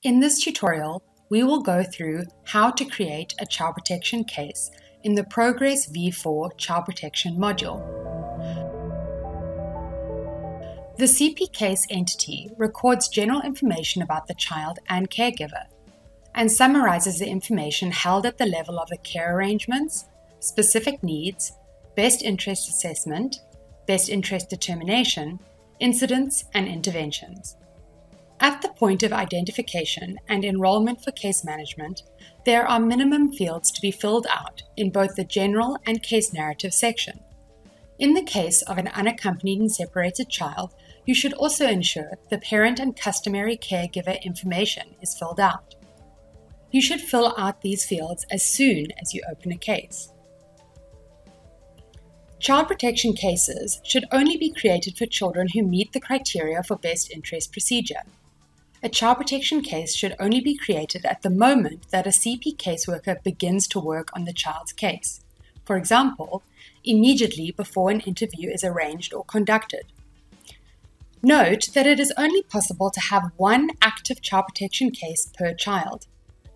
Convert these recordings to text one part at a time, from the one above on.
In this tutorial, we will go through how to create a child protection case in the Progress V4 Child Protection module. The CP case entity records general information about the child and caregiver and summarizes the information held at the level of the care arrangements, specific needs, best interest assessment, best interest determination, incidents, and interventions. At the point of identification and enrollment for case management, there are minimum fields to be filled out in both the general and case narrative section. In the case of an unaccompanied and separated child, you should also ensure the parent and customary caregiver information is filled out. You should fill out these fields as soon as you open a case. Child protection cases should only be created for children who meet the criteria for best interest procedure. A child protection case should only be created at the moment that a CP caseworker begins to work on the child's case. For example, immediately before an interview is arranged or conducted. Note that it is only possible to have one active child protection case per child.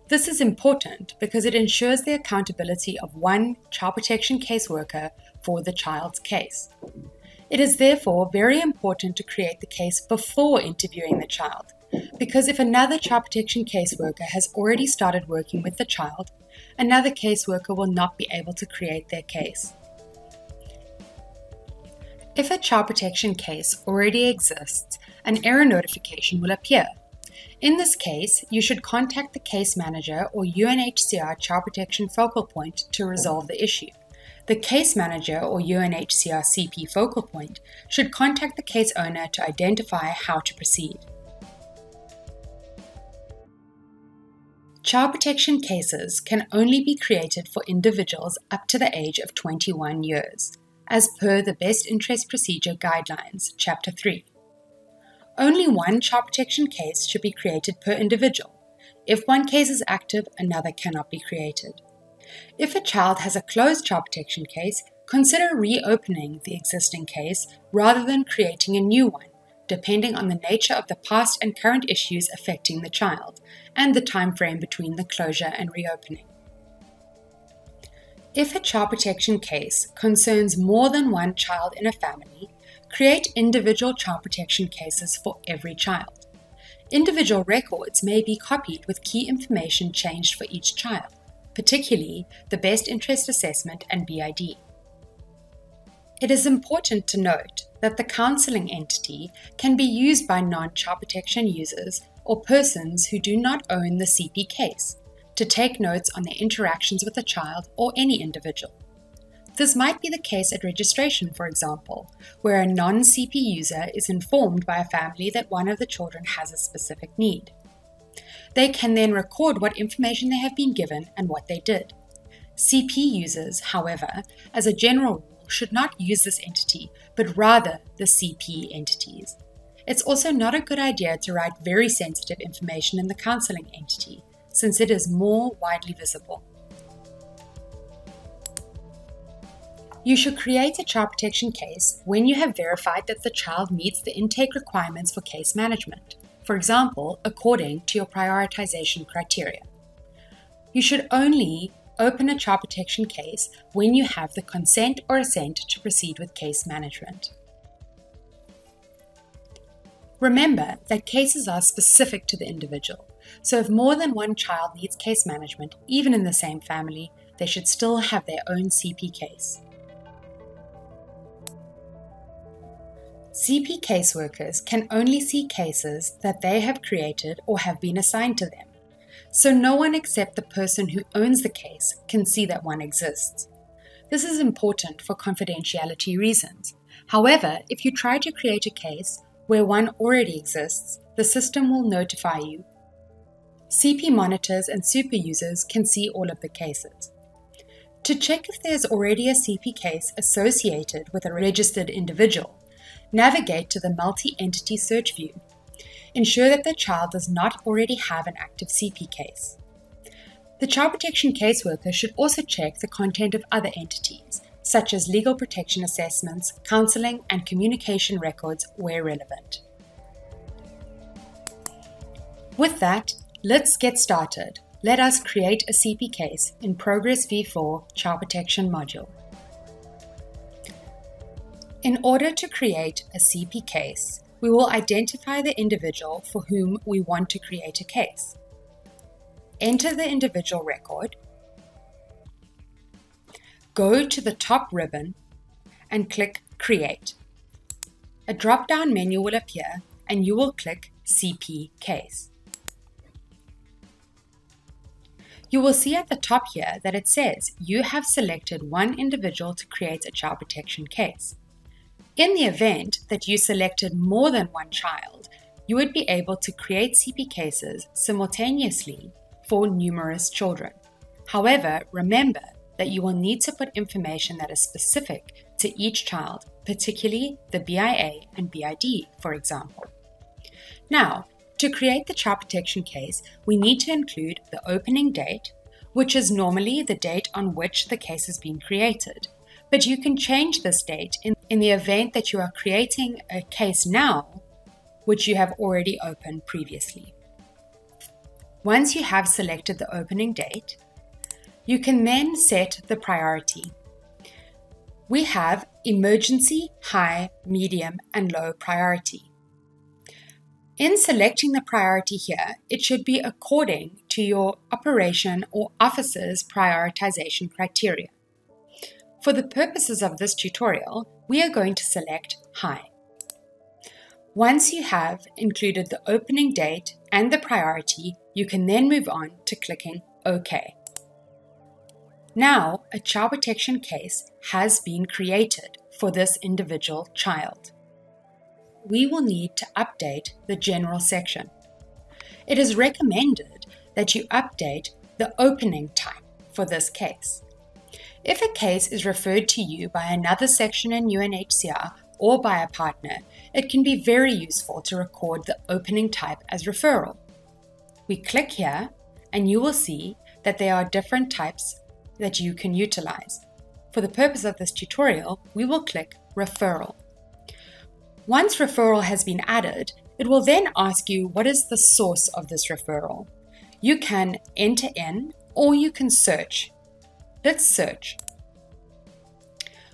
This is important because it ensures the accountability of one child protection caseworker for the child's case. It is therefore very important to create the case before interviewing the child, because if another child protection caseworker has already started working with the child, another caseworker will not be able to create their case. If a child protection case already exists, an error notification will appear. In this case, you should contact the case manager or UNHCR Child Protection Focal Point to resolve the issue. The case manager or UNHCR CP Focal Point should contact the case owner to identify how to proceed. Child protection cases can only be created for individuals up to the age of 21 years, as per the Best Interest Procedure Guidelines, Chapter 3. Only one child protection case should be created per individual. If one case is active, another cannot be created. If a child has a closed child protection case, consider reopening the existing case rather than creating a new one, depending on the nature of the past and current issues affecting the child, and the time frame between the closure and reopening. If a child protection case concerns more than one child in a family, create individual child protection cases for every child. Individual records may be copied with key information changed for each child, particularly the best interest assessment and BID. It is important to note that the counseling entity can be used by non-child protection users or persons who do not own the CP case to take notes on their interactions with the child or any individual. This might be the case at registration, for example, where a non-CP user is informed by a family that one of the children has a specific need. They can then record what information they have been given and what they did. CP users, however, as a general rule, should not use this entity, but rather the CP entities. It's also not a good idea to write very sensitive information in the counseling entity, since it is more widely visible. You should create a child protection case when you have verified that the child meets the intake requirements for case management, for example, according to your prioritization criteria. You should only open a child protection case when you have the consent or assent to proceed with case management. Remember that cases are specific to the individual, so if more than one child needs case management, even in the same family, they should still have their own CP case. CP caseworkers can only see cases that they have created or have been assigned to them, so no one except the person who owns the case can see that one exists. This is important for confidentiality reasons. However, if you try to create a case where one already exists, the system will notify you. CP monitors and super users can see all of the cases. To check if there is already a CP case associated with a registered individual, navigate to the multi-entity search view. Ensure that the child does not already have an active CP case. The child protection caseworker should also check the content of other entities, such as legal protection assessments, counseling, and communication records where relevant. With that, Let's get started. Let us create a CP case in Progress V4 Child Protection module. In order to create a CP case, we will identify the individual for whom we want to create a case. Enter the individual record, go to the top ribbon and click Create. A drop-down menu will appear and you will click CP Case. You will see at the top here that it says you have selected one individual to create a child protection case. In the event that you selected more than one child, you would be able to create CP cases simultaneously for numerous children. However, remember that you will need to put information that is specific to each child, particularly the BIA and BID, for example. Now, to create the child protection case, we need to include the opening date, which is normally the date on which the case has been created. But you can change this date in the event that you are creating a case now, which you have already opened previously. Once you have selected the opening date, you can then set the priority. We have emergency, high, medium, and low priority. In selecting the priority here, it should be according to your operation or officer's prioritization criteria. For the purposes of this tutorial, we are going to select high. Once you have included the opening date and the priority, you can then move on to clicking OK. Now, a child protection case has been created for this individual child. We will need to update the general section. It is recommended that you update the opening time for this case. If a case is referred to you by another section in UNHCR or by a partner, it can be very useful to record the opening type as referral. We click here and you will see that there are different types that you can utilize. For the purpose of this tutorial, we will click Referral. Once referral has been added, it will then ask you what is the source of this referral. You can enter in or you can search. Let's search.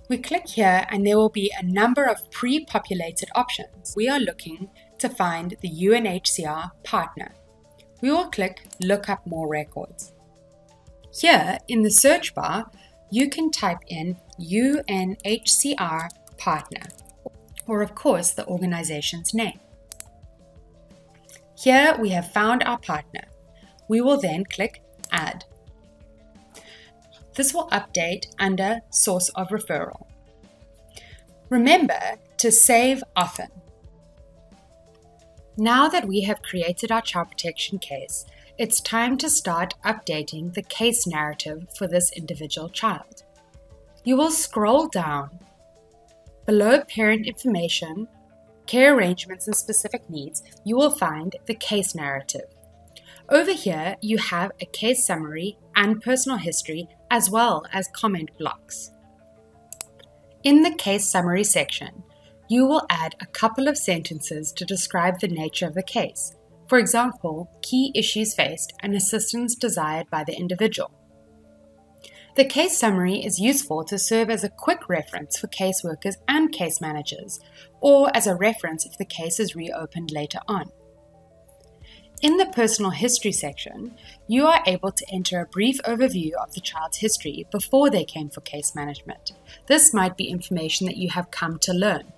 We click here and there will be a number of pre-populated options. We are looking to find the UNHCR partner. We will click Look up more records. Here in the search bar, you can type in UNHCR partner, or of course the organization's name. Here we have found our partner. We will then click Add. This will update under Source of Referral. Remember to save often. Now that we have created our child protection case, it's time to start updating the case narrative for this individual child. You will scroll down. Below Parent Information, Care Arrangements and Specific Needs, you will find the case narrative. Over here, you have a case summary and personal history, as well as comment blocks. In the case summary section, you will add a couple of sentences to describe the nature of the case. For example, key issues faced and assistance desired by the individual. The case summary is useful to serve as a quick reference for caseworkers and case managers, or as a reference if the case is reopened later on. In the personal history section, you are able to enter a brief overview of the child's history before they came for case management. This might be information that you have come to learn.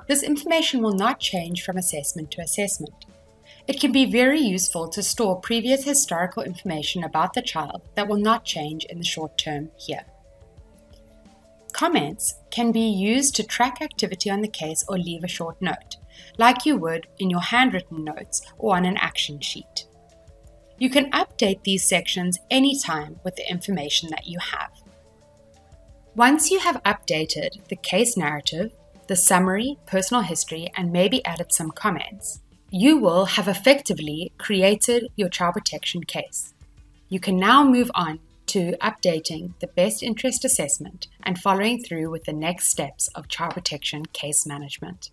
This information will not change from assessment to assessment. It can be very useful to store previous historical information about the child that will not change in the short term here. Comments can be used to track activity on the case or leave a short note, like you would in your handwritten notes or on an action sheet. You can update these sections anytime with the information that you have. Once you have updated the case narrative, the summary, personal history, and maybe added some comments, you will have effectively created your child protection case. You can now move on to updating the best interest assessment and following through with the next steps of child protection case management.